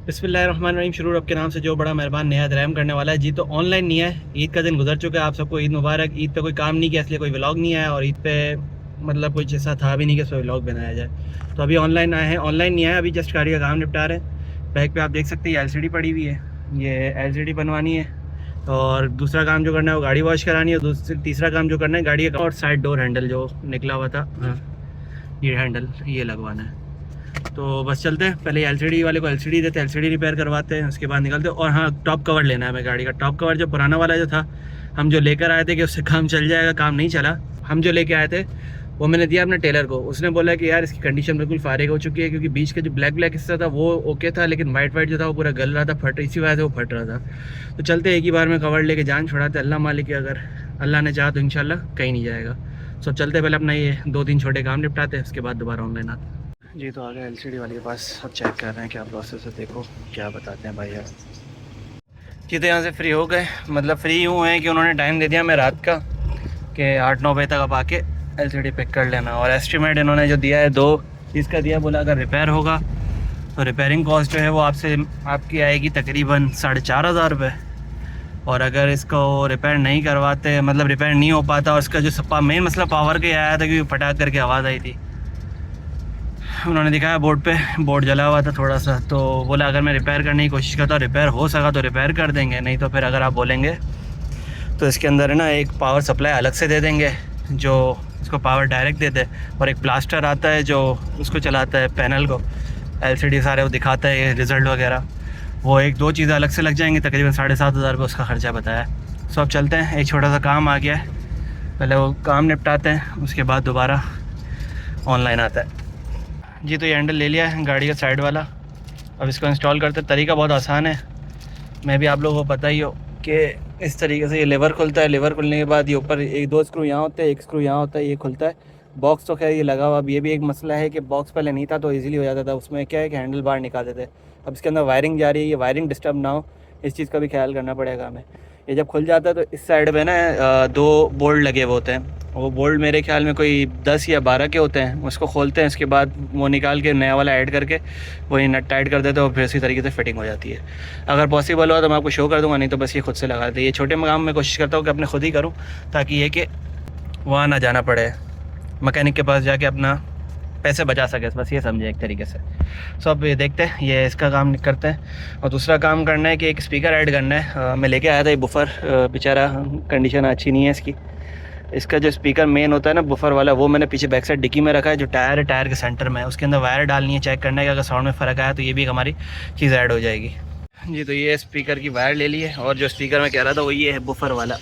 बिस्मिल्लाहिर्रहमानिर्रहीम। शुरू रब के नाम से जो बड़ा मेहरबान नहायत रहम करने वाला है। जी तो ऑनलाइन नहीं है, ईद का दिन गुजर चुका है। आप सबको ईद मुबारक। ईद पे कोई काम नहीं किया इसलिए कोई व्लॉग नहीं आया, और ईद पे मतलब कोई जैसा था भी नहीं कि उस पर व्लॉग बनाया जाए। तो अभी ऑनलाइन आए हैं, ऑनलाइन नहीं आए, अभी जस्ट गाड़ी का काम निपटा रहे हैं। बैग पे आप देख सकते हैं LCD पड़ी हुई है, ये LCD बनवानी है। और दूसरा काम जो करना है वो गाड़ी वॉश करानी है। तीसरा काम जो करना है गाड़ी का और साइड डोर हैंडल जो निकला हुआ था, ये हैंडल ये लगवाना है। तो बस चलते हैं, पहले LCD वाले को LCD देते हैं, LCD रिपेयर करवाते हैं, उसके बाद निकलते हैं। और हाँ, टॉप कवर लेना है हमें गाड़ी का। टॉप कवर जो पुराना वाला जो था हम जो लेकर आए थे कि उससे काम चल जाएगा, काम नहीं चला। हम जो लेके आए थे वो मैंने दिया अपने टेलर को। उसने बोला कि यार इसकी कंडीशन बिल्कुल फारिग हो चुकी है, क्योंकि बीच का जो ब्लैक ब्लैक हिस्सा था वो ओके था, लेकिन वाइट वाइट जो था वो पूरा गल रहा था, फट, इसी वजह से वो फट रहा था। तो चलते एक ही बार में कवर लेके जान छुड़ाते। अल्लाह मालिक, अगर अल्लाह ने चाहा तो इंशाल्लाह कहीं नहीं जाएगा। सब चलते पहले अपना ये 2-3 छोटे काम निपटाते हैं, उसके बाद दोबारा ऑनलाइन आते हैं। जी तो आ गए LCD वाले के पास, अब चेक कर रहे हैं क्या प्रोसेस है। देखो क्या बताते हैं भाई यार। जी तो यहाँ से फ्री हो गए, मतलब फ्री यूँ है कि उन्होंने टाइम दे दिया मैं रात का कि 8-9 बजे तक आप आके LCD पिक कर लेना। और एस्टिमेट इन्होंने जो दिया है 2 चीज़ का दिया, बोला अगर रिपेयर होगा तो रिपेयरिंग कॉस्ट जो है वो आपकी आएगी तकरीबन 4,500 रुपये। और अगर इसको रिपेयर नहीं करवाते, मतलब रिपेयर नहीं हो पाता, और इसका जो मेन मसला पावर का आया था क्योंकि फटाक करके आवाज़ आई थी। उन्होंने दिखाया बोर्ड पे, बोर्ड जला हुआ था थोड़ा सा, तो बोला अगर मैं रिपेयर करने की कोशिश करता हूँ, रिपेयर हो सका तो रिपेयर कर देंगे, नहीं तो फिर अगर आप बोलेंगे तो इसके अंदर है ना एक पावर सप्लाई अलग से दे देंगे जो इसको पावर डायरेक्ट दे दे। और एक ब्लास्टर आता है जो उसको चलाता है, पैनल को, LCD सारे वो दिखाता है रिज़ल्ट वगैरह। वो 1-2 चीज़ें अलग से लग जाएंगी, तकरीबन 7,500 रुपये उसका ख़र्चा बताया। सो अब चलते हैं, एक छोटा सा काम आ गया है, पहले वो काम निपटाते हैं, उसके बाद दोबारा ऑनलाइन आता है। जी तो ये हैंडल ले लिया है गाड़ी का साइड वाला, अब इसको इंस्टॉल करते। तरीका बहुत आसान है, मैं भी आप लोगों को पता ही हो कि इस तरीके से ये लेवर खुलता है। लेवर खुलने के बाद ये ऊपर 1-2 स्क्रू यहाँ होते हैं, एक स्क्रू यहाँ होता है, ये खुलता है। बॉक्स तो खैर ये लगा हुआ। अब ये भी एक मसला है कि बॉक्स पहले नहीं था तो इजीली हो जाता था, उसमें क्या है कि हैंडल बाहर निकालते थे। अब इसके अंदर वायरिंग जा रही है, ये वायरिंग डिस्टर्ब ना हो, इस चीज़ का भी ख्याल करना पड़ेगा हमें। ये जब खुल जाता है तो इस साइड पे ना 2 बोल्ट लगे हुए होते हैं। वो बोल्ट मेरे ख्याल में कोई 10 या 12 के होते हैं। उसको खोलते हैं, उसके बाद वो निकाल के नया वाला ऐड करके वही नट टाइट कर देते हैं, और फिर इसी तरीके से फिटिंग हो जाती है। अगर पॉसिबल हो तो मैं आपको शो कर दूंगा, नहीं तो बस ये खुद से लगा देते। ये छोटे काम मैं कोशिश करता हूँ कि अपने खुद ही करूँ, ताकि ये कि वहाँ ना जाना पड़े मैकेनिक के पास जाके अपना पैसे बचा सके, बस ये समझे एक तरीके से। सो अब ये देखते हैं, ये इसका काम करते हैं। और दूसरा काम करना है कि एक स्पीकर ऐड करना है। मैं लेके आया था ये बुफर, बेचारा कंडीशन अच्छी नहीं है इसकी। इसका जो स्पीकर मेन होता है ना बुफर वाला, वो मैंने पीछे बैक साइड डिक्की में रखा है। जो टायर है, टायर के सेंटर में है, उसके अंदर वायर डालनी है, चेक करना है कि अगर साउंड में फ़र्क आया तो ये भी एक हमारी चीज़ ऐड हो जाएगी। जी तो ये स्पीकर की वायर ले ली है, और जो स्पीकर मैं कह रहा था वो ये है बुफर वाला,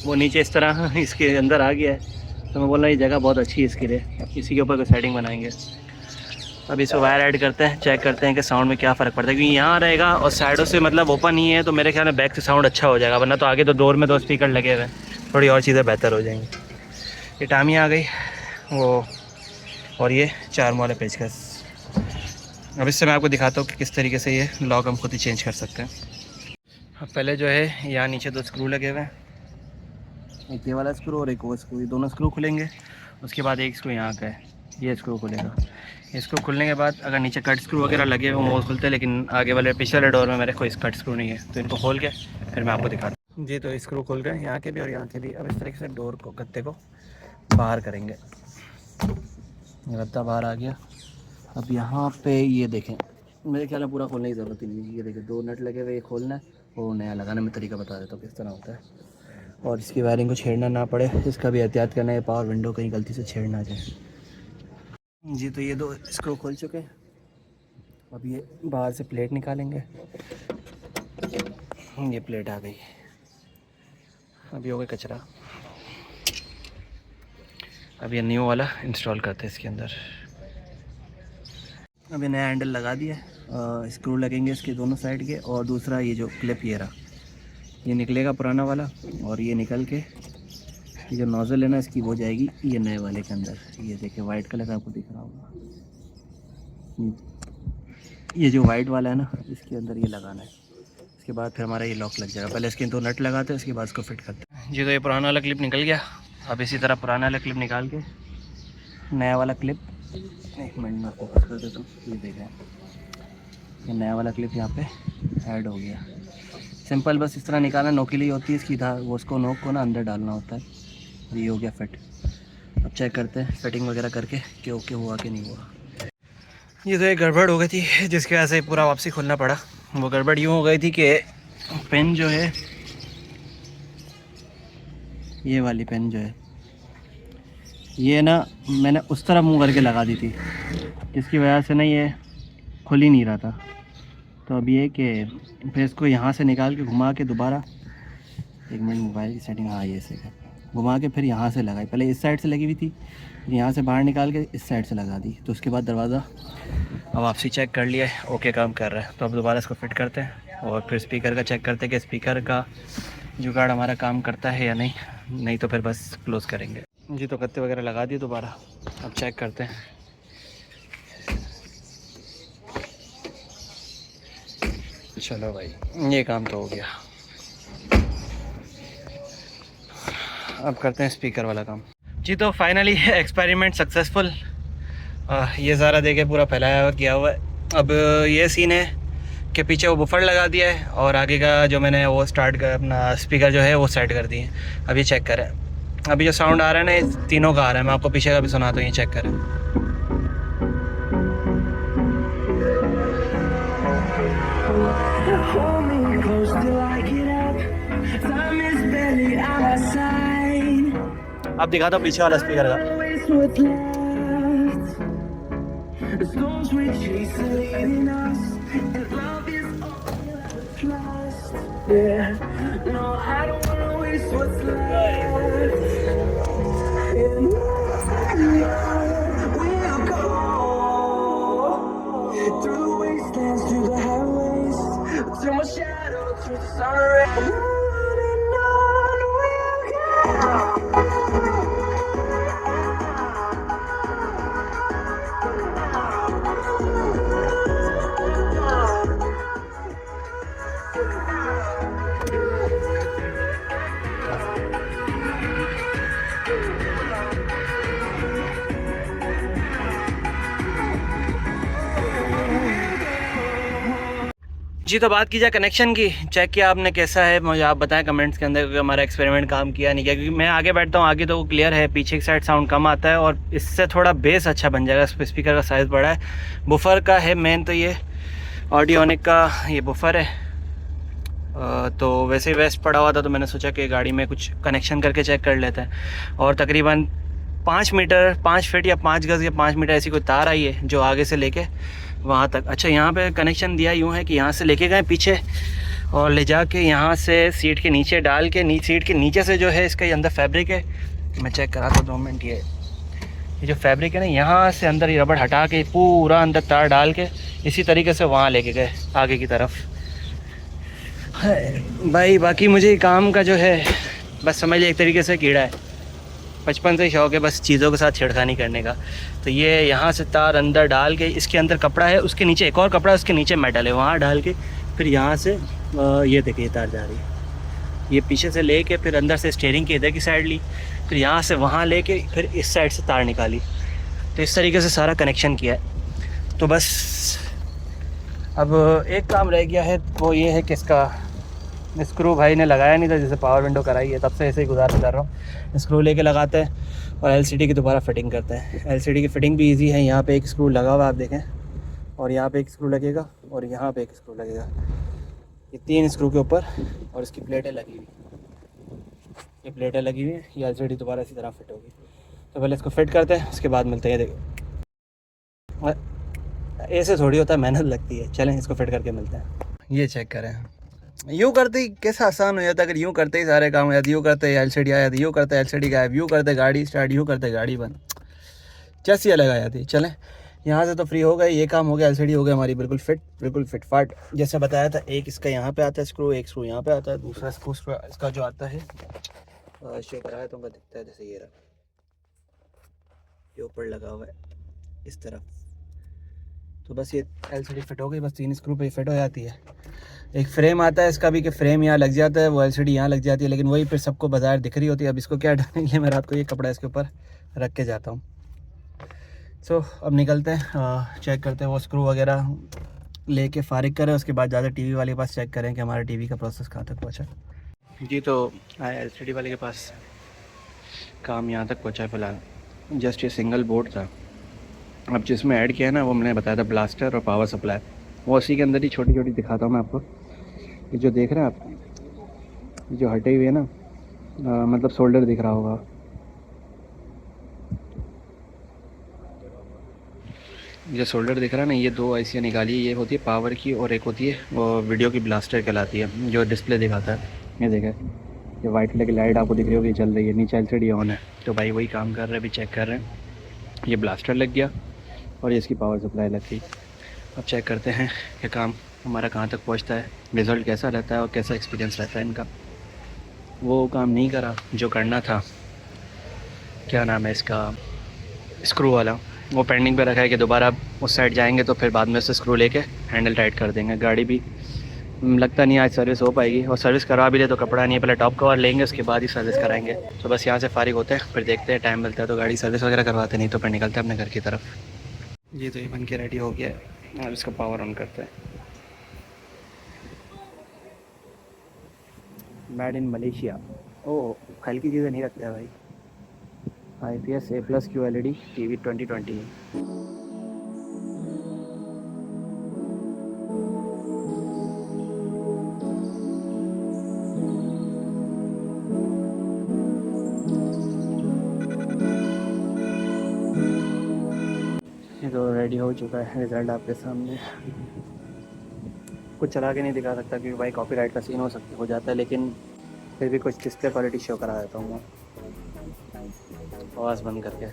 वो नीचे इस तरह इसके अंदर आ गया है। तो मैं बोल रहा हूँ ये जगह बहुत अच्छी है इसके लिए, इसी के ऊपर कोई सेटिंग बनाएंगे। अब इसको वायर ऐड करते हैं, चेक करते हैं कि साउंड में क्या फ़र्क पड़ता है, क्योंकि यहाँ रहेगा और साइडों से मतलब ओपन ही है, तो मेरे ख्याल में बैक से साउंड अच्छा हो जाएगा, वरना तो आगे तो डोर में 2 स्पीकर लगे हुए हैं, थोड़ी और चीज़ें बेहतर हो जाएंगी। ये टामी आ गई वो, और ये 4 वाले पेचकस। अब इससे मैं आपको दिखाता हूँ कि किस तरीके से ये लॉक हम खुद ही चेंज कर सकते हैं। अब पहले जो है यहाँ नीचे 2 स्क्रू लगे हुए हैं, एक ये वाला स्क्रू और एक वो स्क्रू, ये दोनों स्क्रू खुलेंगे। उसके बाद एक स्क्रू यहाँ का है, ये स्क्रू खुलेगा। इसको खुलने के बाद अगर नीचे कट स्क्रू वगैरह लगे हुए वो खुलते हैं, लेकिन आगे वाले पिछले वाले डोर में मेरे कोई कट स्क्रू नहीं है, तो इनको खोल के फिर मैं आपको दिखाता हूँ। जी तो स्क्रू खुल गए यहाँ के भी और यहाँ के भी। अब इस तरीके से डोर को, गत्ते को बाहर करेंगे, गत्ता बाहर आ गया। अब यहाँ पे ये देखें, मेरे ख्याल में पूरा खोलने की ज़रूरत ही नहीं है। ये देखें 2 नट लगे हुए, ये खोलना है, वो नया लगाने में तरीका बता देता हूँ किस तरह होता है। और इसकी वायरिंग को छेड़ना ना पड़े, इसका भी एहतियात करना है, पावर विंडो कहीं गलती से छेड़ ना जाए। जी तो ये 2 स्क्रू खोल चुके हैं। अब ये बाहर से प्लेट निकालेंगे, ये प्लेट आ गई। अभी हो गया कचरा। अब ये न्यू वाला इंस्टॉल करते हैं इसके अंदर। अब ये नया हैंडल लगा दिया, स्क्रू लगेंगे इसके दोनों साइड के, और दूसरा ये जो क्लिप ये रहा, ये निकलेगा पुराना वाला, और ये निकल के ये जो नोज़ल है ना इसकी वो जाएगी ये नए वाले के अंदर। ये देखिए वाइट कलर का आपको दिख रहा होगा, ये जो वाइट वाला है ना इसके अंदर ये लगाना है। इसके बाद फिर हमारा ये लॉक लग जाएगा। पहले इसके 2 नट लगाते हैं, उसके बाद इसको फिट करते हैं। जी तो ये पुराना वाला क्लिप निकल गया। अब इसी तरह पुराना वाला क्लिप निकाल के नया वाला क्लिप, एक मिनट में फोकस कर देता हूँ, ये देखें ये नया वाला क्लिप यहाँ पे ऐड हो गया। सिंपल बस इस तरह निकालना, नोकीली होती है इसकी धार, वो उसको नोक को ना अंदर डालना होता है। ये हो गया फिट। अब चेक करते हैं फिटिंग वगैरह करके कि ओके हुआ कि नहीं हुआ। ये तो एक गड़बड़ हो गई थी जिसकी वजह से पूरा वापसी खोलना पड़ा। वो गड़बड़ यूँ हो गई थी कि पेन जो है, ये वाली पेन जो है, ये ना मैंने उस तरह मुंह करके लगा दी थी, जिसकी वजह से ना ये खुल ही नहीं रहा था। तो अब ये कि फिर इसको यहाँ से निकाल के घुमा के दोबारा, एक मिनट मोबाइल की सेटिंग, हाँ ये से घुमा के फिर यहाँ से लगाई। पहले इस साइड से लगी हुई थी, यहाँ से बाहर निकाल के इस साइड से लगा दी। तो उसके बाद दरवाज़ा अब वापसी चेक कर लिया है, ओके काम कर रहा है। तो अब दोबारा इसको फिट करते हैं और फिर स्पीकर का चेक करते हैं कि स्पीकर का जुगाड़ हमारा काम करता है या नहीं, नहीं तो फिर बस क्लोज़ करेंगे जी। तो गत्ते वगैरह लगा दिए दोबारा, अब चेक करते हैं। चलो भाई ये काम तो हो गया, अब करते हैं स्पीकर वाला काम जी। तो फाइनली एक्सपेरिमेंट सक्सेसफुल। ये ज़ारा देके पूरा फैलाया हुआ किया हुआ है। अब ये सीन है कि पीछे वो बफर लगा दिया है और आगे का जो मैंने वो स्टार्ट कर अपना स्पीकर जो है वो सेट कर दिए। अब ये चेक करें, अभी जो साउंड आ रहा है ना ये तीनों का आ रहा है। मैं आपको पीछे का भी सुनाता हूँ, ये चेक करें। अब दिखाता हूँ पीछे वाला स्पीकर का। जी तो बात की जाए कनेक्शन की, चेक किया आपने कैसा है मुझे आप बताएं कमेंट्स के अंदर, क्योंकि हमारा एक्सपेरिमेंट काम किया नहीं किया। क्योंकि मैं आगे बैठता हूँ, आगे तो वो क्लियर है, पीछे की साइड साउंड कम आता है और इससे थोड़ा बेस अच्छा बन जाएगा। स्पीकर का साइज़ बड़ा है, बुफर का है मेन, तो ये ऑडियोनिक का ये बुफर है। तो वैसे ही वेस्ट पड़ा हुआ था तो मैंने सोचा कि गाड़ी में कुछ कनेक्शन करके चेक कर लेते हैं। और तकरीबन 5 मीटर 5 फीट या 5 गज़ या 5 मीटर ऐसी कोई तार आई है जो आगे से लेके वहाँ तक। अच्छा यहाँ पे कनेक्शन दिया यूँ है कि यहाँ से लेके गए पीछे और ले जाके यहाँ से सीट के नीचे डाल के, सीट के नीचे से जो है इसका ये अंदर फैब्रिक है, मैं चेक करा था 2 मिनट। ये जो फैब्रिक है ना, यहाँ से अंदर ये रबड़ हटा के पूरा अंदर तार डाल के इसी तरीके से वहाँ लेके गए आगे की तरफ। भाई बाकी मुझे काम का जो है बस समझ लिया एक तरीके से कीड़ा है, बचपन से शौक़ है बस चीज़ों के साथ छेड़खानी करने का। तो ये यहाँ से तार अंदर डाल के, इसके अंदर कपड़ा है, उसके नीचे एक और कपड़ा है, उसके नीचे मेटल है, वहाँ डाल के फिर यहाँ से ये देखिए तार जा रही है, ये पीछे से ले के फिर अंदर से स्टीयरिंग की इधर की साइड ली, फिर यहाँ से वहाँ ले के फिर इस साइड से तार निकाली। तो इस तरीके से सारा कनेक्शन किया है। तो बस अब एक काम रह गया है, वो ये है कि इसका स्क्रू भाई ने लगाया नहीं था, जैसे पावर विंडो कराई है तब से ऐसे ही गुजारा कर रहा हूँ। स्क्रू लेके लगाते हैं और एलसीडी की दोबारा फिटिंग करते हैं। एलसीडी की फिटिंग भी इजी है, यहाँ पे एक स्क्रू लगा हुआ आप देखें, और यहाँ पे एक स्क्रू लगेगा और यहाँ पे एक स्क्रू लगेगा, ये 3 स्क्रू के ऊपर, और इसकी प्लेटें लगी हुई, ये प्लेटें लगी हुई हैं, ये एलसीडी दोबारा इसी तरह फिट होगी। तो पहले इसको फिट करते हैं, उसके बाद मिलते हैं। देखो ऐसे थोड़ी होता है, मेहनत लगती है। चलें इसको फिट करके मिलते हैं। ये चेक करें, यूँ करते ही कैसा आसान हो जाता है, अगर यूँ करते ही सारे काम हो जाते, यूँ करते एलसीडी आ जाती, यूँ करते एलसीडी गायब, यूँ करते गाड़ी स्टार्ट, यूँ करते गाड़ी बंद, चस्सी अलग आ जाती। चलें यहाँ से तो फ्री हो गए, ये काम हो गया, एलसीडी हो गई हमारी बिल्कुल फिट, बिल्कुल फिट फाट। जैसे बताया था, एक इसका यहाँ पे आता है स्क्रू, एक स्क्रू यहाँ पे आता है, दूसरा स्क्रू इसका जो आता है शो कराया तो दिखता है, जैसे ये रहा, ये ऊपर लगा हुआ है इस तरफ। तो बस ये एलसीडी फिट हो गई, बस 3 स्क्रू पे फिट हो जाती है। एक फ्रेम आता है इसका भी कि फ्रेम यहाँ लग जाता है, वो एलसीडी यहाँ लग जाती है, लेकिन वही फिर सबको बाजार दिख रही होती है। अब इसको क्या डालेंगे, मैं रात को ये कपड़ा इसके ऊपर रख के जाता हूँ। सो अब निकलते हैं, चेक करते हैं वो स्क्रू वगैरह लेके फ़ारिग करें, उसके बाद ज़्यादा टीवी वाले के पास चेक करें कि हमारा टीवी का प्रोसेस कहाँ तक पहुँचा। जी तो आया एलसीडी वाले के पास, काम यहाँ तक पहुँचा फ़िलहाल। जस्ट ये सिंगल बोर्ड था, अब जिसमें ऐड किया है ना वो मैंने बताया था ब्लास्टर और पावर सप्लाई, वो उसी के अंदर ही छोटी छोटी दिखाता हूँ मैं आपको। ये जो देख रहे हैं आप, जो हटे हुई है ना, मतलब शोल्डर दिख रहा होगा, जो शोल्डर दिख रहा है ना, ये दो आईसियाँ निकाली, ये होती है पावर की और एक होती है वो वीडियो की ब्लास्टर कहलाती है, जो डिस्प्ले दिखाता है। ये देखें, ये वाइट कलर की लाइट आपको दिख रही होगी चल रही है, नीचे एलसीडी ऑन है, तो भाई वही काम कर रहे हैं, अभी चेक कर रहे हैं। ये ब्लास्टर लग गया और ये इसकी पावर सप्लाई लग गई। अब चेक करते हैं कि काम हमारा कहाँ तक पहुँचता है, रिज़ल्ट कैसा रहता है और कैसा एक्सपीरियंस रहता है इनका। वो काम नहीं करा जो करना था, क्या नाम है इसका, स्क्रू वाला, वो पेंडिंग पे रखा है कि दोबारा उस साइड जाएंगे तो फिर बाद में से स्क्रू लेके हैंडल टाइट कर देंगे। गाड़ी भी लगता नहीं आज सर्विस हो पाएगी, और सर्विस करवा भी ले तो कपड़ा नहीं है, पहले टॉप कवर लेंगे उसके बाद ही सर्विस कराएंगे। तो बस यहाँ से फारिग होते हैं, फिर देखते हैं टाइम मिलता है तो गाड़ी सर्विस वगैरह करवाते, नहीं तो फिर निकलते हैं अपने घर की तरफ। जी तो ये बन के रेडी हो गया है, अब इसका पावर ऑन करते हैं। मेड इन मलेशिया, ओह हल्की चीज़ें नहीं रखते हैं भाई। IPS A+ QLED TV 2020। ये तो रेडी हो चुका है, रिज़ल्ट आपके सामने। कुछ चला के नहीं दिखा सकता क्योंकि भाई कॉपीराइट का सीन हो जाता है, लेकिन फिर भी कुछ डिस्प्ले क्वालिटी शो करा देता हूँ मैं, आवाज़ बंद करके।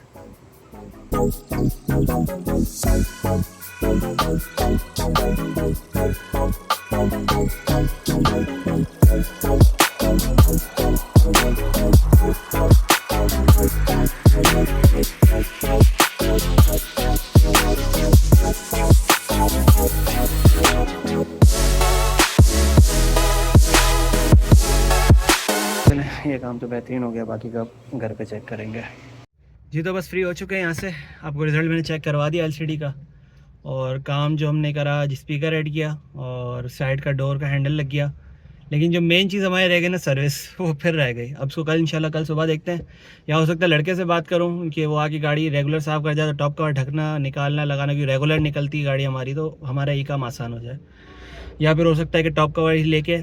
ये काम तो बेहतरीन हो गया, बाकी का घर पे चेक करेंगे। जी तो बस फ्री हो चुके हैं यहाँ से, आपको रिज़ल्ट मैंने चेक करवा दिया एलसीडी का, और काम जो हमने करा, स्पीकर ऐड किया और साइड का डोर का हैंडल लग गया, लेकिन जो मेन चीज़ हमारी रह गई ना सर्विस, वो फिर रह गई। अब उसको कल इंशाल्लाह कल सुबह देखते हैं, या हो सकता है लड़के से बात करूँ कि वो आके गाड़ी रेगुलर साफ़ कर जाए, तो टॉप कवर ढकना निकालना लगाना, क्योंकि रेगुलर निकलती है गाड़ी हमारी, तो हमारा ये काम आसान हो जाए। या फिर हो सकता है कि टॉप कवर ही लेके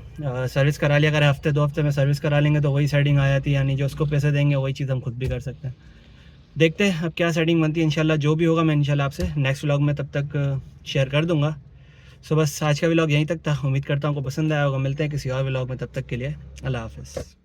सर्विस करा लिया, अगर हफ्ते 2 हफ्ते में सर्विस करा लेंगे तो वही सेटिंग आ जाती है, यानी जो उसको पैसे देंगे वही चीज़ हम खुद भी कर सकते हैं। देखते हैं अब क्या सेटिंग बनती है, इंशाल्लाह जो भी होगा मैं इंशाल्लाह आपसे नेक्स्ट व्लॉग में तब तक शेयर कर दूंगा। सो बस आज का व्लॉग यहीं तक था, उम्मीद करता हूँ आपको पसंद आया होगा। मिलते हैं किसी और व्लॉग में, तब तक के लिए अल्लाह हाफ़िज़।